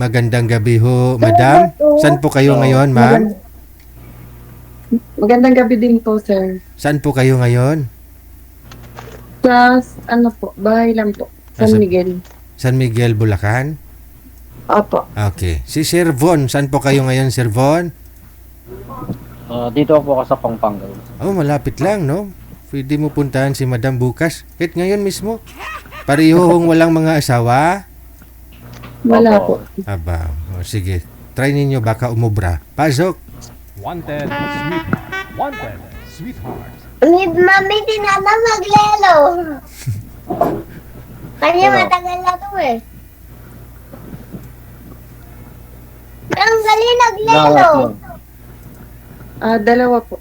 Magandang gabi ho, madam. Saan po kayo ngayon, ma'am? Magandang gabi din po, sir. Saan po kayo ngayon? Sa, ano po, bahay lang po. San Sa Miguel. San Miguel, Bulacan? Opo. Okay. Si Sir Von, saan po kayo ngayon, Sir Von? Dito po ako sa Pampanga. Oh, malapit lang, no? Pwede mo puntahan si madam bukas. Kahit ngayon mismo. Pareho hong walang mga asawa? Wala Opo. po. Aba, sige. Try ninyo, baka umubra. Pasok. Wanted, sweetheart. Wanted, sweetheart. Mami, si Nana maglelo. Kanya Ano? matagal na to eh. Ang galing naglelo. Dalawa po.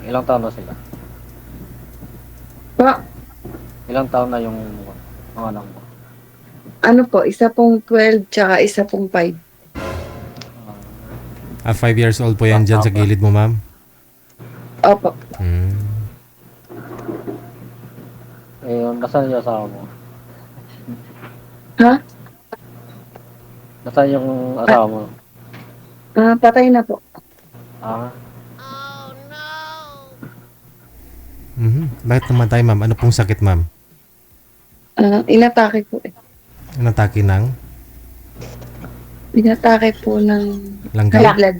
Ilang taon na sila? Pa, Ilang taon na yung mga anak mo? ano po, isa pong 12 tsaka isa pong 5. 5 years old po yan dyan sa gilid mo, ma'am. Opo. Hmm. Nasaan yung asawa mo? Ha? Nasaan yung asawa mo? Patay na po. Ah, Bakit namatay, ma'am? Ano pong sakit, ma'am? Inatake po eh. Natake ng Inatake po ng langgam? high blood.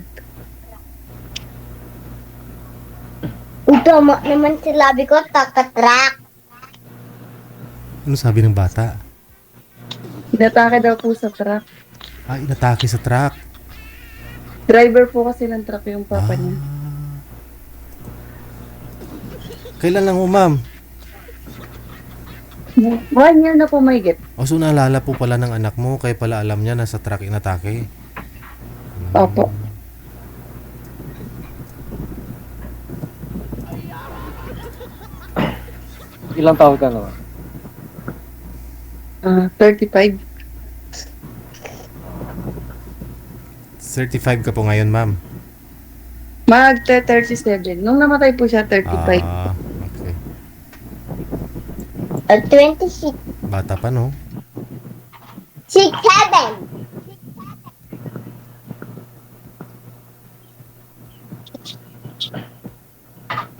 Ito mo naman silabi ko, takatrak. Ano sabi ng bata? Inatake daw po sa truck. Inatake sa truck. Driver po kasi ng truck yung papa niya. Kailan lang ho, ma'am? 1 year na po may get. So naalala po pala ng anak mo, kaya pala alam niya na sa truck inatake. Opo. ilang taon ka naman? 35. 35 ka po ngayon, ma'am. Magte-37. Nung namatay po siya, 35. Okay. At 26, Bata pa, no? 6, 7.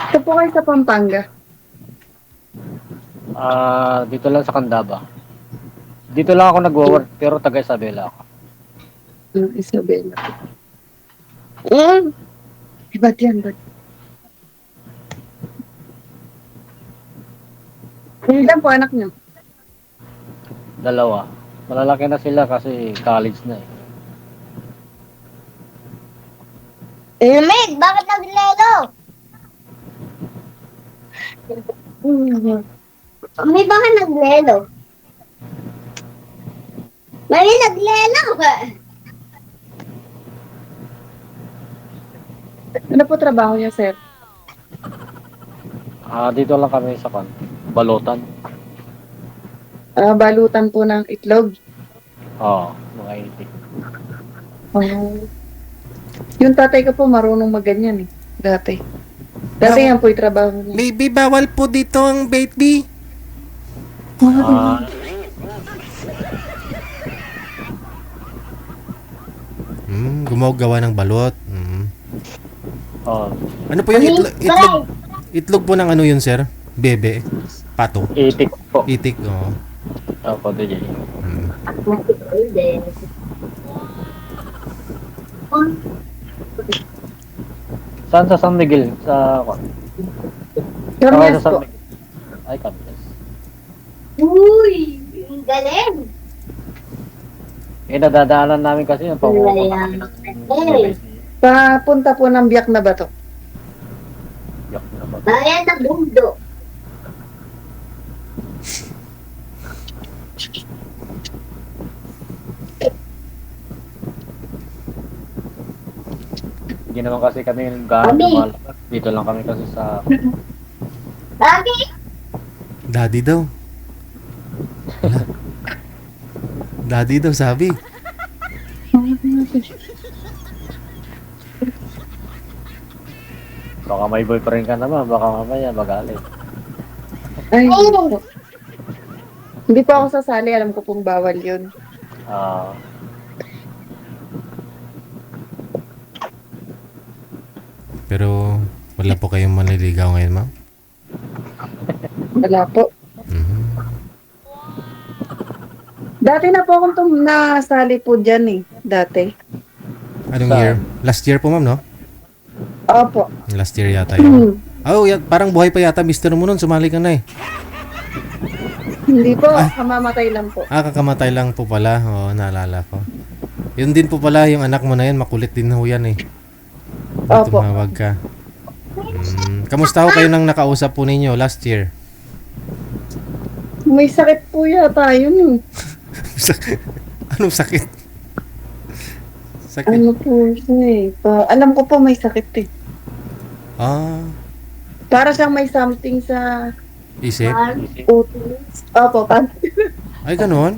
Ito po kayo sa Pampanga. Dito lang sa Candaba. Dito lang ako nagwo-work, pero taga Isabela ako. Isabela. Mm. Ba't yan? Ba't? Ilan po anak niyo? Dalawa. Malalaki na sila kasi college na eh. Lumig, bakit naglelo? May baka naglelo. May naglelo ka. Ano po trabaho niya, sir? Dito lang kami sa Balotan. Balutan po ng itlog. Mga itik. Yung tatay ko po marunong magganyan eh. Dati. Dati yan po yung trabaho niya. Baby, bawal po dito ang baby. Gumagawa ng balot. Ano po yung itlog po ng ano yun, sir? Bebe? Pato? Itik po. Itik, oo. Opo, DJ. Saan sa San Miguel? Kamias San po. Miguel. Ay, Kamias. Uy, ang galing. Nadadaanan namin kasi yung papupunta kami ng Papunta po ng Biak na Bato. Yak na ba? Bayan na bundo. Hindi naman kasi kami gano'n lumalabas. Dito lang kami kasi sa... Lagi. Daddy daw. Wala. Daddy daw sabi. Baka may boyfriend ka naman, baka mamaya magalit. Ay, hindi po. Hindi po ako sasali. Alam ko pong bawal yun. Pero wala po kayong manliligaw ngayon, ma'am? Wala po. Mhm. Dati na po akong nasali po dyan eh. Dati. Anong Saan? year? Last year po, ma'am, no? Opo. Last year yata yun. Oh, parang buhay pa yata mister mo nun. Sumali ka na eh. Hindi po, kamamatay lang po. Ah, kakamatay lang po pala. Oo, naalala ko. Yun din po pala, yung anak mo na yan. Makulit din ho yan eh. Opo. Tumawag ka. Kamusta ho kayo nang nakausap po ninyo last year? May sakit po yata yun eh. Anong sakit? Sakit? Ano po siya eh. Alam ko po may sakit eh. Ah, Para siyang may something sa isip? uterus. Opo, Ay, ganun?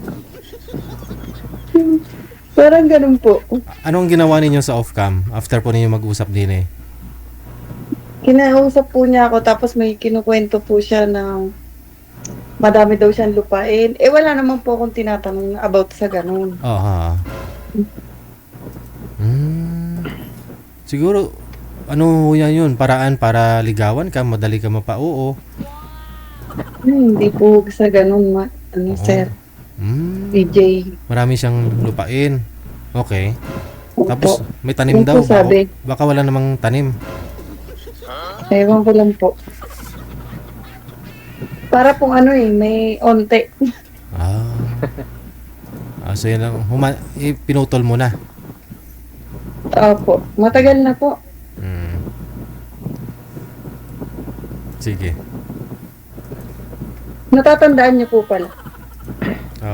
parang ganun po. Anong ginawa ninyo sa off-cam after po ninyo mag-usap din eh? Kinausap po niya ako tapos may kinukwento po siya na madami daw siyang lupain. Eh wala naman po akong tinatanong about sa ganun. Aha. Siguro, ano yan yun? Paraan para ligawan ka, madali ka mapa-oo. Hindi po sa ganun, Oo. sir. DJ. Marami siyang lupain. Okay. Opo. Tapos, may tanim Yun daw. po sabi. Baka wala namang tanim. Ewan ko lang po. Para pong ano eh, may onte. Ah. So yan lang. Pinutol mo na. Opo. Matagal na po. Sige. Natatandaan niyo po pala.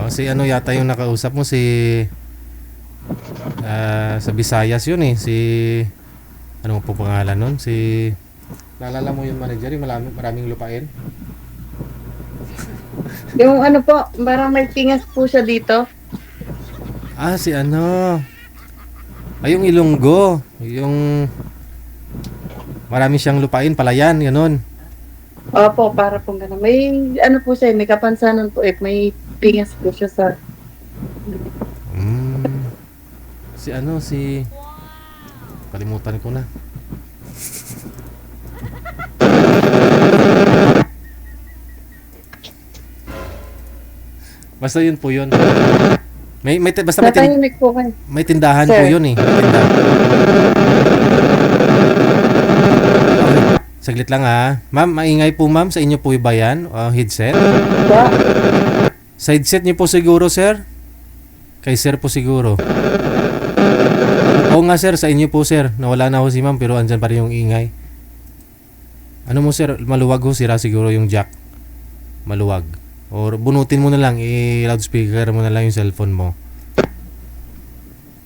Si ano yata yung nakausap mo, sa Visayas yun eh. Ano po pangalan nun? Naalala mo yung manager, yung maraming lupain? Yung ano po, parang may pingas po siya dito. Si ano? Yung Ilonggo. Yung marami siyang lupain, palayan, ganun. Opo, para pong gano'n. May ano po siya, may kapansanan po eh. May pingas po siya sa... Kalimutan ko na. Basta yun po yun. Basta Natahimik po kayo. may tindahan Sir. po yun eh. May tindahan. Saglit lang ha. Ma'am, maingay po ma'am. Sa inyo po ba yan? Headset? Ba? Sa headset niyo po siguro, sir? Kay sir po siguro. Oo nga sir, sa inyo po sir. Nawala na ho si ma'am pero andyan pa rin yung ingay. Ano mo sir? Maluwag ho, sira siguro yung jack. Maluwag. Or bunutin mo na lang, i-loudspeaker mo na lang yung cellphone mo.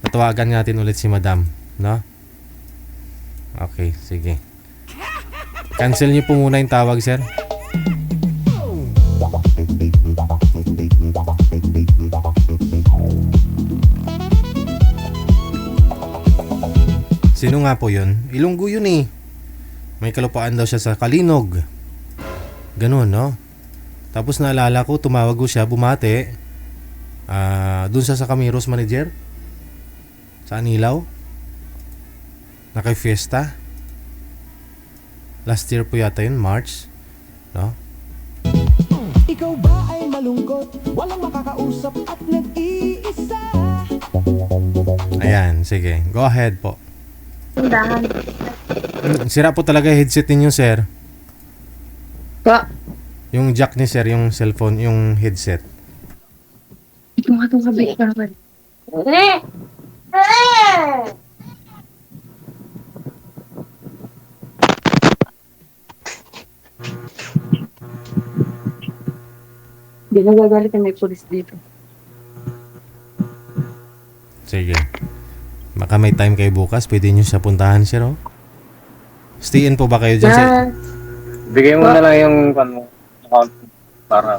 Tatawagan natin ulit si madam, no? Okay, sige. Cancel niyo po muna yung tawag, sir. Sino nga po yun? Ilonggo yun eh. May kalupaan daw siya sa Kalinog. Ganun, no? Tapos naalala ko, tumawag ko siya, bumate. Dun sa Camiros manager. Sa Anilaw. Na kay Fiesta. Last year po yata yun, March. No? Ikaw ba ay malungkot? Walang makakausap at nag-iisa. Ayan, sige. Go ahead po. Tindahan. Sira po talaga yung headset ninyo, sir. Ba? Yung jack ni sir, yung cellphone, yung headset. Ito nga itong kabit naman. Hindi nagagalit na may pulis dito. Sige. Baka may time kayo bukas, pwede nyo siya puntahan, sir, oh. Stay in po ba kayo dyan, sir? Bigay mo na lang yung account para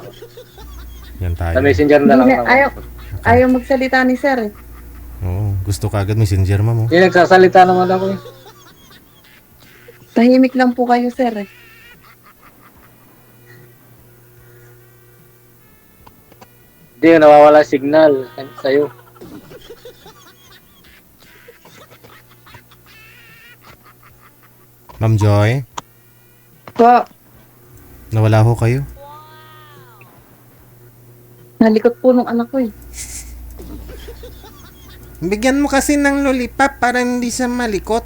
Yan tayo. sa messenger na lang. Hindi, ayaw magsalita ni sir eh. Oo, gusto ka agad messenger, ma'am, oh. Hindi, nagsasalita naman ako eh. Tahimik lang po kayo sir eh. Hindi, nawawala signal sa'yo. Ma'am Joy, Po, nawala ho kayo? nalikot po nung anak ko eh. Bigyan mo kasi ng lollipop para hindi siya malikot.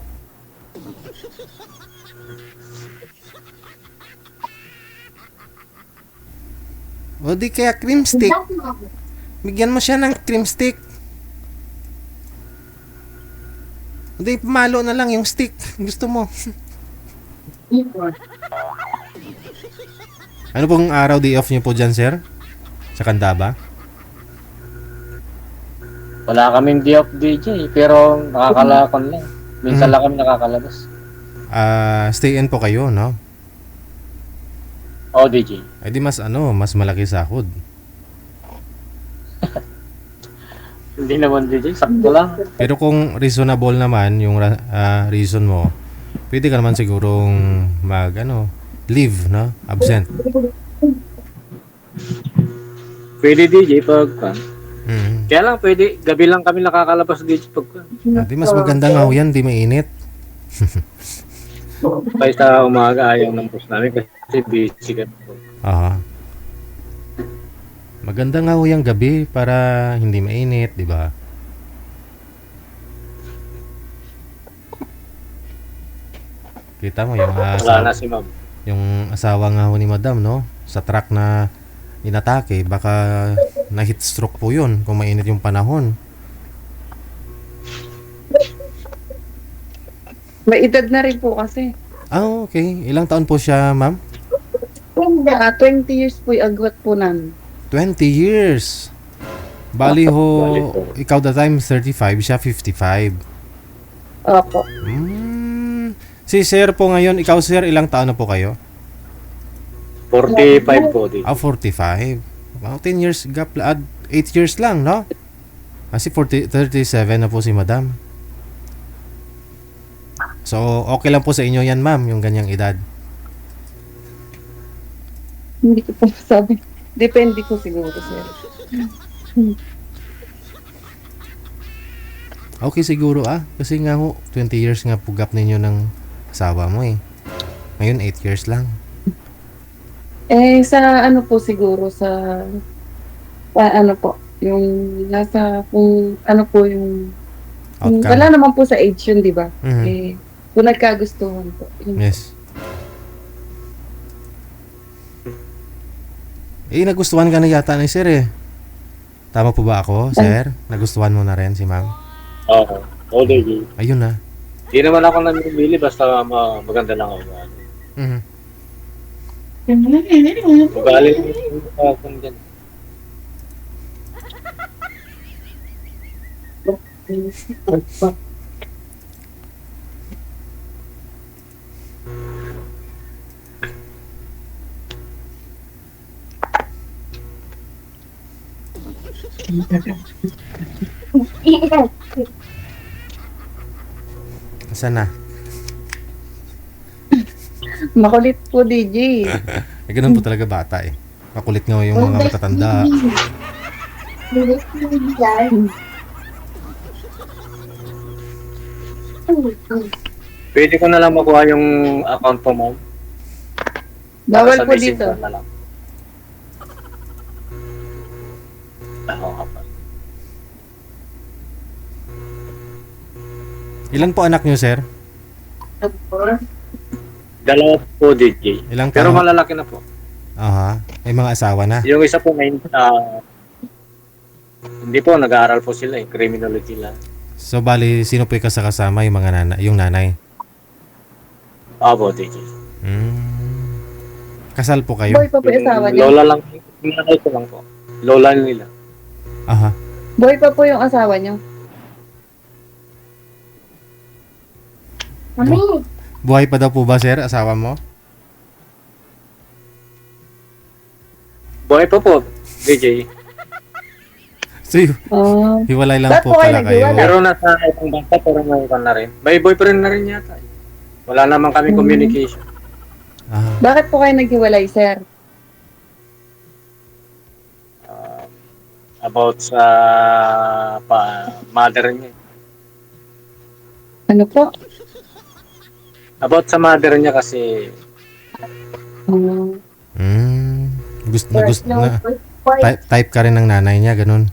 O di kaya cream stick. Bigyan mo siya ng cream stick. O di pamalo na lang yung stick. Gusto mo. Ano pong araw day off niyo po dyan, sir? Sa Candaba? Wala kaming day off DJ, pero nakakalakon lang. Minsan lang kami nakakalabas. Stay in po kayo, no? Oo, DJ. Ay di mas mas malaki sahod. Hindi naman DJ, sakto lang. Pero kung reasonable naman yung reason mo, pwede ka naman sigurong leave, no? Absent. Pwede DJ pag Mm. kaya lang pwede, gabi lang kami nakakalabas DJ pag Di mas maganda nga ho yan, di mainit. kaysa umaga ayaw ng boss namin kasi busy kami. Aha. Maganda nga ho yung gabi para hindi mainit, di ba? Kita mo yung Wala na si ma'am. yung asawa nga ho ni Madam, no? Sa truck na inatake, baka na heat stroke po yun kung mainit yung panahon. May edad na rin po kasi. Okay. Ilang taon po siya, ma'am? 20 years po yung agwat po namin. 20 years. Bali ho, ikaw the time 35, siya 55. Opo. Si sir po ngayon, ikaw sir, ilang taon na po kayo? 45 po DJ. 45. Wow, 10 years gap, 8 years lang, no? Kasi 37 na po si madam. So, okay lang po sa inyo yan, ma'am, yung ganyang edad. Hindi ko po masabi. Depende po siguro, sir. Okay siguro kasi nga ho, 20 years nga po gap ninyo ng asawa mo eh. Ngayon 8 years lang. Sa ano po siguro, sa ano po, yung nasa, kung ano po yung Outcome. wala naman po sa age yun, di ba? Mhm. Kung nagkagustuhan po. Yun. Yes. Nagustuhan ka na yata ni sir eh. Tama po ba ako, sir? Nagustuhan mo na rin si ma'am? Oo. Oo DJ. Ayun na. Hindi naman ako namimili basta maganda lang ako. Mhm. Magaling ako dyan. Saan na? Makulit po, DJ. Ganun po talaga bata eh. Makulit nga yung mga matatanda. Pwede ko na lang makuha yung account po ma'am. Bawal Sa po dito. messenger na lang. Oo nga pa. Ilan po anak niyo, sir? Dalawa po DJ. Ilang Pero taon? malalaki na po. Aha. May mga asawa na. Yung isa po ngayon, hindi po, nag-aaral po sila eh. Criminology lang. So bali, sino po yung kasama yung mga yung nanay? Opo, DJ. Kasal po kayo? Boy pa po yung asawa niya. Lola lang. Yung nanay ko lang po. Lola nila. Aha. Boy pa po yung asawa niyo. Mami, Buhay pa daw po ba, sir, asawa mo? Buhay pa po, DJ. So, hiwalay lang Ba't po po kayo pala kayo. naghiwalay? Pero nasa ibang bansa, pero may iba na rin. May boyfriend na rin yata. Wala naman kami communication. Ah. Bakit po kayo naghiwalay, sir? About sa mother niya. Ano po? About sa mother niya kasi, Gusto na, type ka rin ng nanay niya, ganun.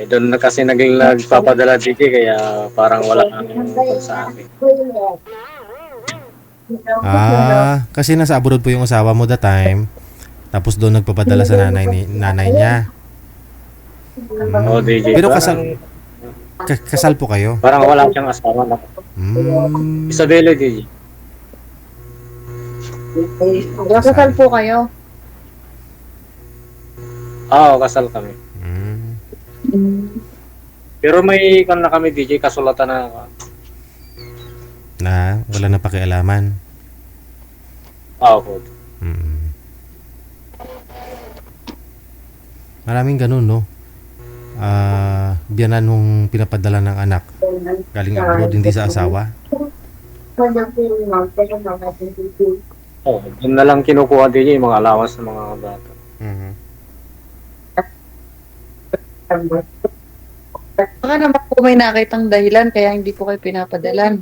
doon na kasi nagpapadala DJ, kaya parang wala kang sa akin. Kasi nasa abroad po yung asawa mo that time. Tapos doon nagpapadala sa nanay niya. Oo, DJ. Pero Parang- kasal po kayo? Parang wala siyang asawa na. Isabela, DJ. Kasal po kayo. Oo, kasal kami. Pero may kan na kami, DJ, kasulatan na. Wala na pakialaman. Oo po. Maraming ganun, no? Biyanan nung pinapadala ng anak galing abroad, hindi sa asawa. Oo, doon na lang kinukuha, DJ, yung mga allowance ng mga bata. Baka naman po may nakitang dahilan kaya hindi po kayo pinapadalan.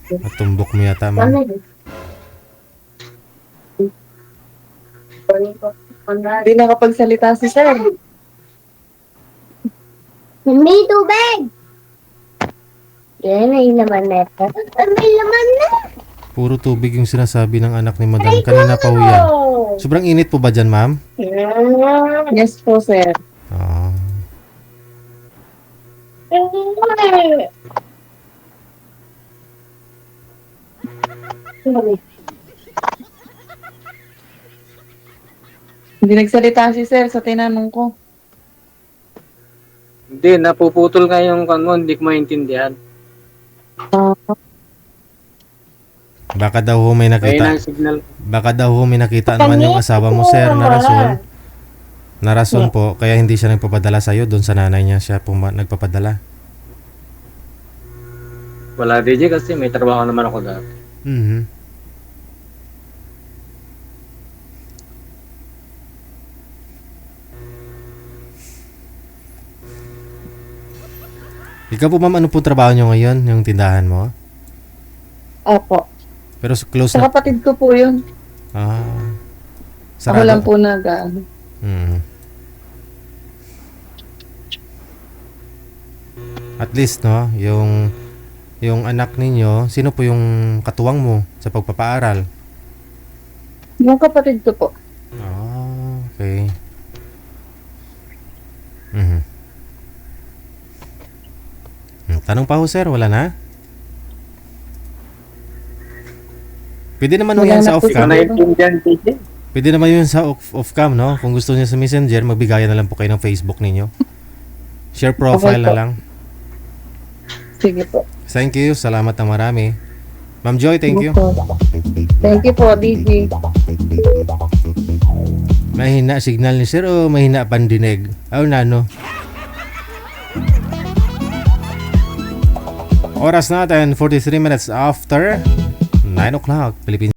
Natumbok mo yata, ma'am. Hindi nakapagsalita si sir. May tubig! Yan, may laman na. May laman na! Puro tubig yung sinasabi ng anak ni madam. Kanina pa ho yan. Sobrang init po ba dyan, ma'am? Yes po, sir. Hindi nagsalita si sir sa tinanong ko. Hindi, napuputol nga yung kan mo, hindi ko maintindihan. Baka daw ho may May nakita. signal. Baka daw ho may nakita naman yung asawa mo, sir, na rason. Na rason po, kaya hindi siya nagpapadala sa'yo. Doon sa nanay niya siya nagpapadala. Wala, DJ, kasi may trabaho naman ako dati. Ikaw po, ma'am, ano po trabaho niyo ngayon? Yung tindahan mo? Opo. Pero close Sa na. kapatid ko po yun. Ako lang po At least, no, yung anak ninyo, sino po yung katuwang mo sa pagpapaaral? Yung kapatid ko po. Okay. Tanong pa ho, sir, wala na? Pwede naman ho Wala yan na sa po, off-cam. sir. Naintindihan, DJ? Pwede naman yun sa off-cam, no? Kung gusto niyo sa Messenger, magbigayan na lang po kayo ng Facebook ninyo. Share profile Okay na po. lang. Sige po. Thank you. Salamat ng marami. Ma'am Joy, thank you. Thank you po, DJ. Mahina signal ni sir o mahina pandinig? Nano? Oras natin, 43 minutes after 9 o'clock. Philippines.